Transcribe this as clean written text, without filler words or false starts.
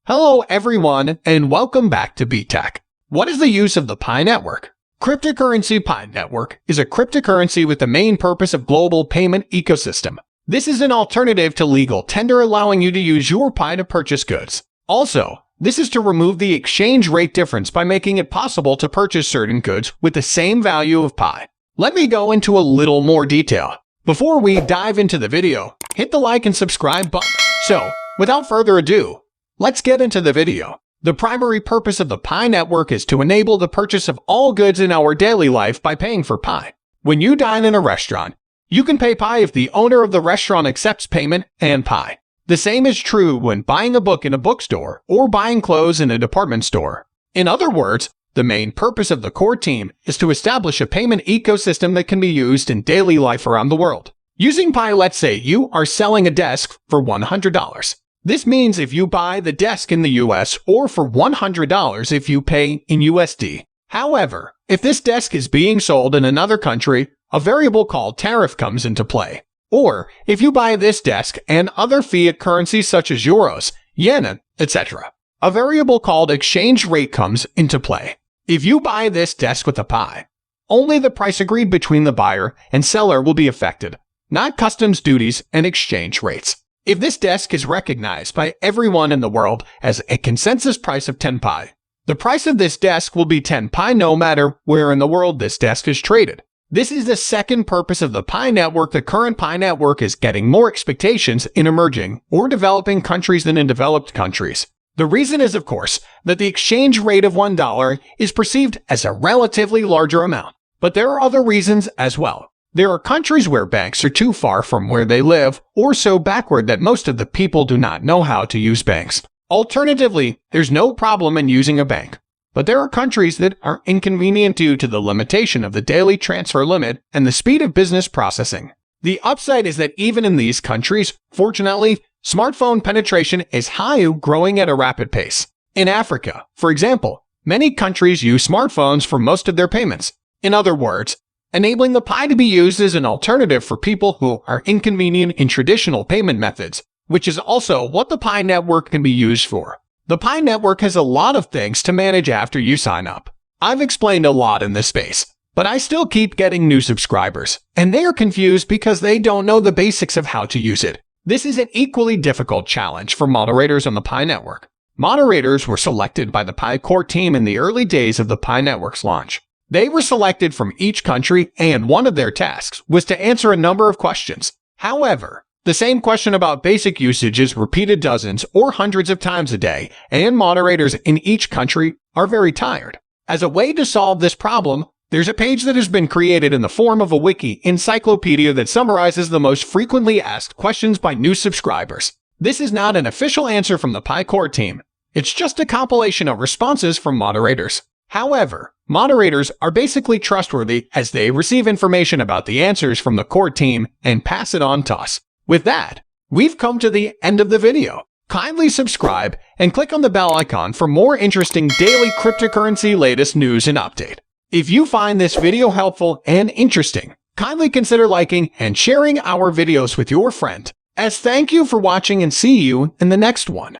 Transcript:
Hello everyone, and welcome back to BTech. What is the use of the PiNetwork? Cryptocurrency PiNetwork is a cryptocurrency with the main purpose of global payment ecosystem. This is an alternative to legal tender, allowing you to use your Pi to purchase goods. Also, this is to remove the exchange rate difference by making it possible to purchase certain goods with the same value of Pi. Let me go into a little more detail. Before we dive into the video, hit the like and subscribe button. So, without further ado, let's get into the video. The primary purpose of the PiNetwork is to enable the purchase of all goods in our daily life by paying for Pi. When you dine in a restaurant, you can pay Pi if the owner of the restaurant accepts payment and Pi. The same is true when buying a book in a bookstore or buying clothes in a department store. In other words, the main purpose of the core team is to establish a payment ecosystem that can be used in daily life around the world. Using Pi, let's say you are selling a desk for $100. This means if you buy the desk in the US, or for $100 if you pay in USD. However, if this desk is being sold in another country, a variable called tariff comes into play. Or if you buy this desk and other fiat currencies such as euros, yen, etc., a variable called exchange rate comes into play. If you buy this desk with a Pi, only the price agreed between the buyer and seller will be affected, not customs duties and exchange rates. If this desk is recognized by everyone in the world as a consensus price of 10 Pi, the price of this desk will be 10 Pi no matter where in the world this desk is traded. This is the second purpose of the PiNetwork. The current PiNetwork is getting more expectations in emerging or developing countries than in developed countries. The reason is, of course, that the exchange rate of $1 is perceived as a relatively larger amount. But there are other reasons as well. There are countries where banks are too far from where they live, or so backward that most of the people do not know how to use banks. Alternatively, there's no problem in using a bank. But there are countries that are inconvenient due to the limitation of the daily transfer limit and the speed of business processing. The upside is that even in these countries, fortunately, smartphone penetration is high, growing at a rapid pace. In Africa, for example, many countries use smartphones for most of their payments. In other words, enabling the Pi to be used as an alternative for people who are inconvenient in traditional payment methods, which is also what the PiNetwork can be used for. The PiNetwork has a lot of things to manage after you sign up. I've explained a lot in this space, but I still keep getting new subscribers, and they are confused because they don't know the basics of how to use it. This is an equally difficult challenge for moderators on the PiNetwork. Moderators were selected by the Pi core team in the early days of the PiNetwork's launch. They were selected from each country, and one of their tasks was to answer a number of questions. However, the same question about basic usage is repeated dozens or hundreds of times a day, and moderators in each country are very tired. As a way to solve this problem, there's a page that has been created in the form of a wiki encyclopedia that summarizes the most frequently asked questions by new subscribers. This is not an official answer from the Pi core team. It's just a compilation of responses from moderators. However, moderators are basically trustworthy as they receive information about the answers from the core team and pass it on to us. With that, we've come to the end of the video. Kindly subscribe and click on the bell icon for more interesting daily cryptocurrency latest news and update. If you find this video helpful and interesting, kindly consider liking and sharing our videos with your friend. As thank you for watching, and see you in the next one.